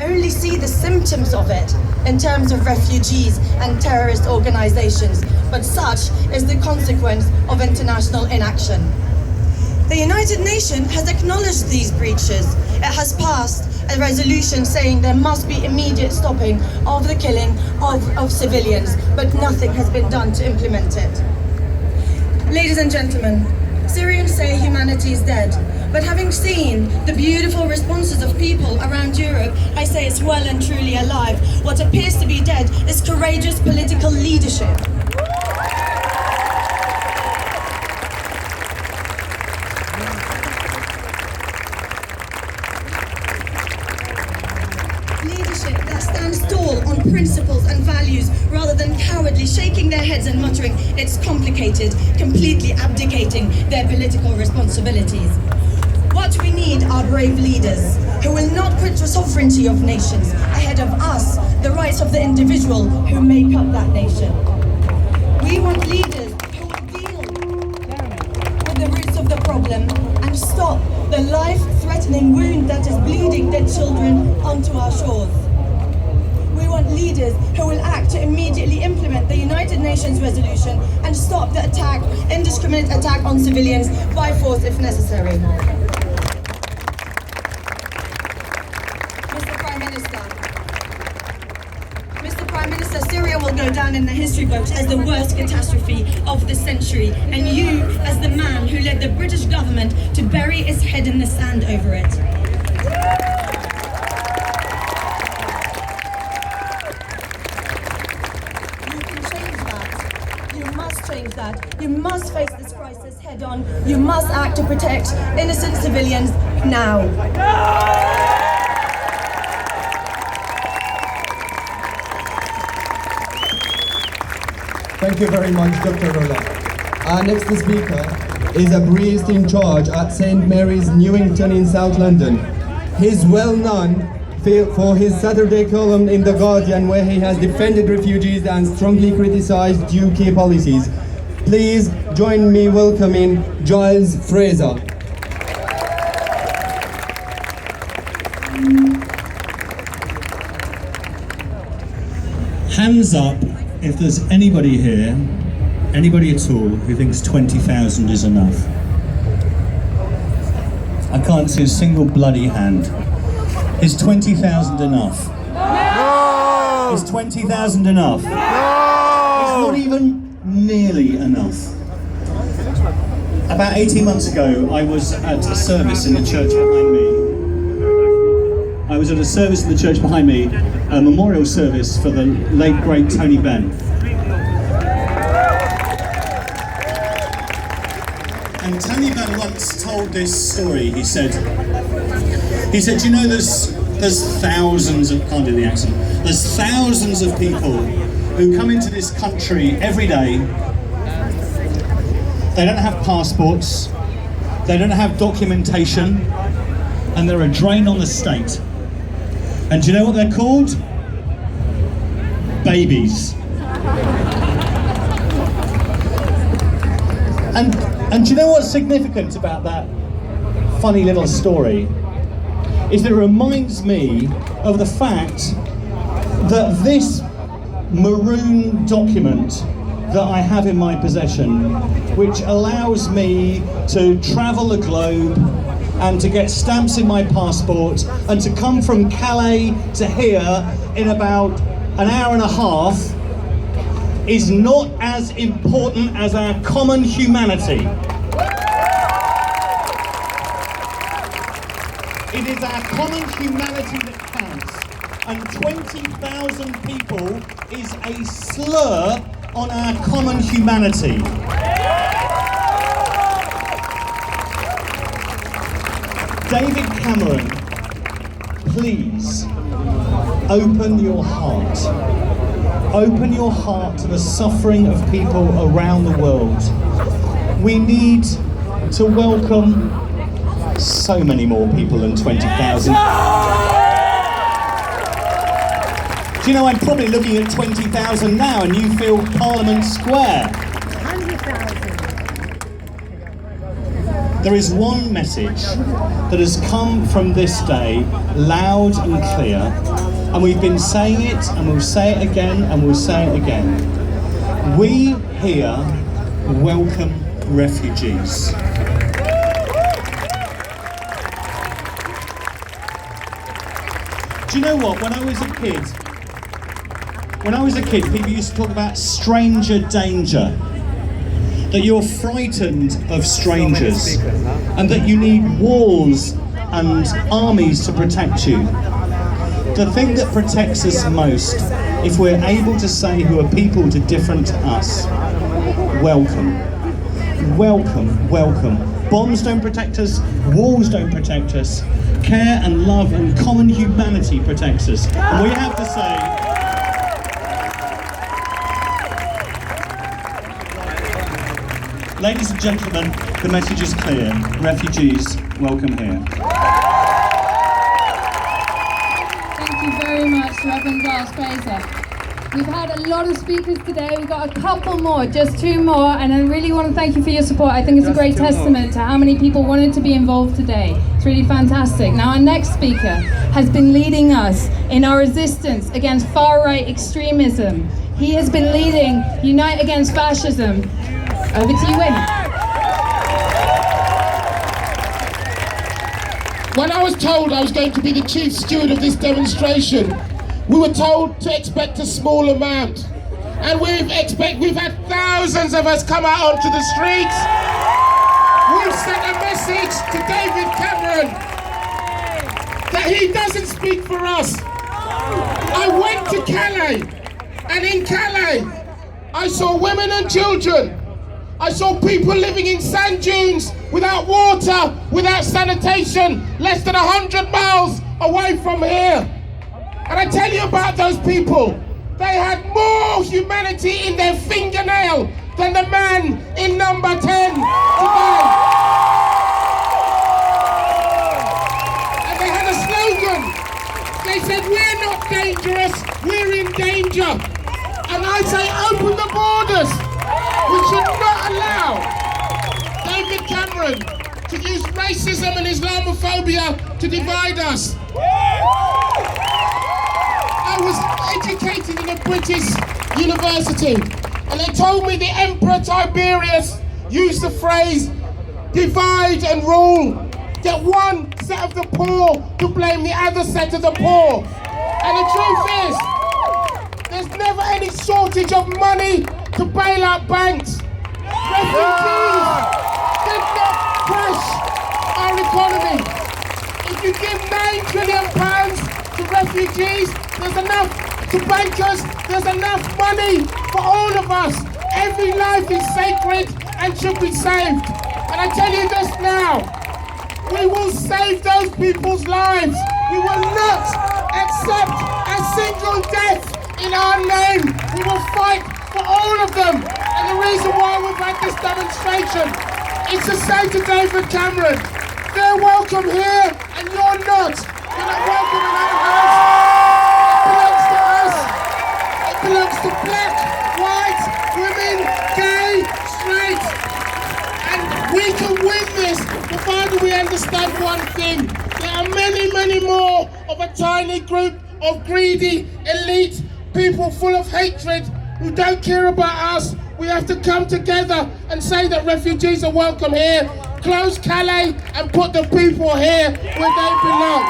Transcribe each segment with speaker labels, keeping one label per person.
Speaker 1: only see the symptoms of it in terms of refugees and terrorist organizations, but such is the consequence of international inaction. The United Nations has acknowledged these breaches. It has passed a resolution saying there must be immediate stopping of the killing of civilians, but nothing has been done to implement it. Ladies and gentlemen, Syrians say humanity is dead, but having seen the beautiful responses of people around Europe, I say it's well and truly alive. What appears to be dead is courageous political leadership. Leadership that stands tall on principles and values rather than cowardly shaking their heads and muttering, it's complicated, completely abdicating their political responsibilities. What we need are brave leaders who will not put the sovereignty of nations ahead of us, the rights of the individual who make up that nation. We want leaders who will deal with the roots of the problem and stop the life-threatening wound that is bleeding dead children onto our shores. We want leaders who will act to immediately implement the United Nations resolution and stop the attack, indiscriminate attack on civilians by force if necessary. Mr. Prime Minister, Syria will go down in the history books as the worst catastrophe of the century, and you, as the man who led the British government to bury its head in the sand over it. You can change that. You must change that. You must face this crisis head on. You must act to protect innocent civilians now.
Speaker 2: Thank you very much, Dr. Rolla. Our next speaker is a priest in charge at St. Mary's, Newington in South London. He's well known for his Saturday column in The Guardian, where he has defended refugees and strongly criticized UK policies. Please join me welcoming Giles Fraser.
Speaker 3: Hands up if there's anybody here, anybody at all, who thinks 20,000 is enough. I can't see a single bloody hand. Is 20,000 enough?
Speaker 4: No!
Speaker 3: Is 20,000 enough?
Speaker 4: No!
Speaker 3: It's not even nearly enough. About 18 months ago, I was at a service in the church behind me. A memorial service for the late great Tony Benn. And Tony Benn once told this story. He said, you know, there's thousands of, can't do the accent, there's thousands of people who come into this country every day. They don't have passports, they don't have documentation, and they're a drain on the state. And do you know what they're called? Babies. And do you know what's significant about that funny little story? Is that it reminds me of the fact that this maroon document that I have in my possession, which allows me to travel the globe and to get stamps in my passport and to come from Calais to here in about an hour and a half, is not as important as our common humanity. It is our common humanity that counts, and 20,000 people is a slur on our common humanity. David Cameron, please open your heart. Open your heart to the suffering of people around the world. We need to welcome so many more people than 20,000. Do you know, I'm probably looking at 20,000 now and you feel Parliament Square.
Speaker 4: 100,000.
Speaker 3: There is one message that has come from this day, loud and clear, And we've been saying it, and we'll say it again, and we'll say it again. We here welcome refugees. Do you know what? When I was a kid, people used to talk about stranger danger. That you're frightened of strangers, and that you need walls and armies to protect you. The thing that protects us most, if we're able to say who are people to different to us, welcome. Welcome, welcome. Bombs don't protect us, walls don't protect us. Care and love and common humanity protects us. And we have to say, ladies and gentlemen, the message is clear. Refugees, welcome here.
Speaker 5: Thank you very much, Reverend Giles Fraser. We've had a lot of speakers today. We've got a couple more, just two more, and I really want to thank you for your support. I think it's a great testament to how many people wanted to be involved today. It's really fantastic. Now, our next speaker has been leading us in our resistance against far-right extremism. He has been leading Unite Against Fascism. Over to you, Wayne.
Speaker 6: When I was told I was going to be the chief steward of this demonstration, we were told to expect a small amount. And we've had thousands of us come out onto the streets. We've sent a message to David Cameron that he doesn't speak for us. I went to Calais, and in Calais, I saw women and children. I saw people living in sand dunes without water, without sanitation, less than 100 miles away from here. And I tell you about those people. They had more humanity in their fingernail than the man in number 10 today. And they had a slogan. They said, we're not dangerous, we're in danger. And I say, open the borders. We should not allow David Cameron to use racism and Islamophobia to divide us. I was educated in a British university, and they told me the Emperor Tiberius used the phrase divide and rule. Get one set of the poor to blame the other set of the poor. And the truth is, there's never any shortage of money to bail out banks. Refugees did not crash our economy. If you give £9 trillion to refugees, there's enough to bankers, there's enough money for all of us. Every life is sacred and should be saved. And I tell you this now, we will save those people's lives. We will not accept a single death in our name. We will fight for all of them. And the reason why we've had this demonstration is to say to David Cameron, they're welcome here and you're not. You're not welcome in our house. It belongs to us. It belongs to black, white, women, gay, straight. And we can win this, provided we understand one thing. There are many, many more of a tiny group of greedy, elite people full of hatred who don't care about us. We have to come together and say that refugees are welcome here. Close Calais and put the people here where they belong.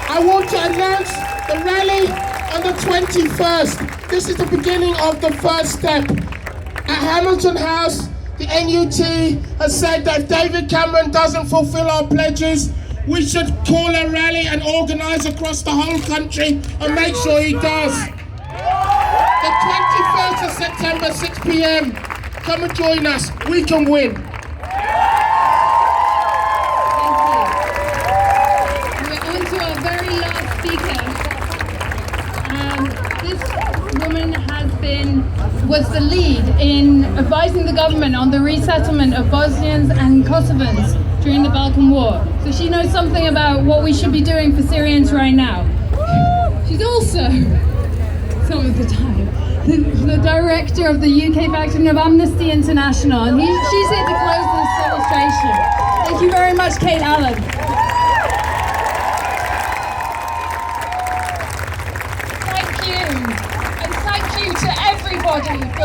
Speaker 6: I want to announce the rally on the 21st. This is the beginning of the first step. At Hamilton House, the NUT has said that if David Cameron doesn't fulfill our pledges, we should call a rally and organise across the whole country and make sure he does. The 21st of September, 6 p.m. Come and join us. We can win.
Speaker 5: Thank you. We're on to our very last speaker. This woman was the lead in advising the government on the resettlement of Bosnians and Kosovans during the Balkan War. So she knows something about what we should be doing for Syrians right now. She's also, some of the time, the director of the UK faction of Amnesty International, and she's here to close this demonstration. Thank you very much, Kate Allen. project you've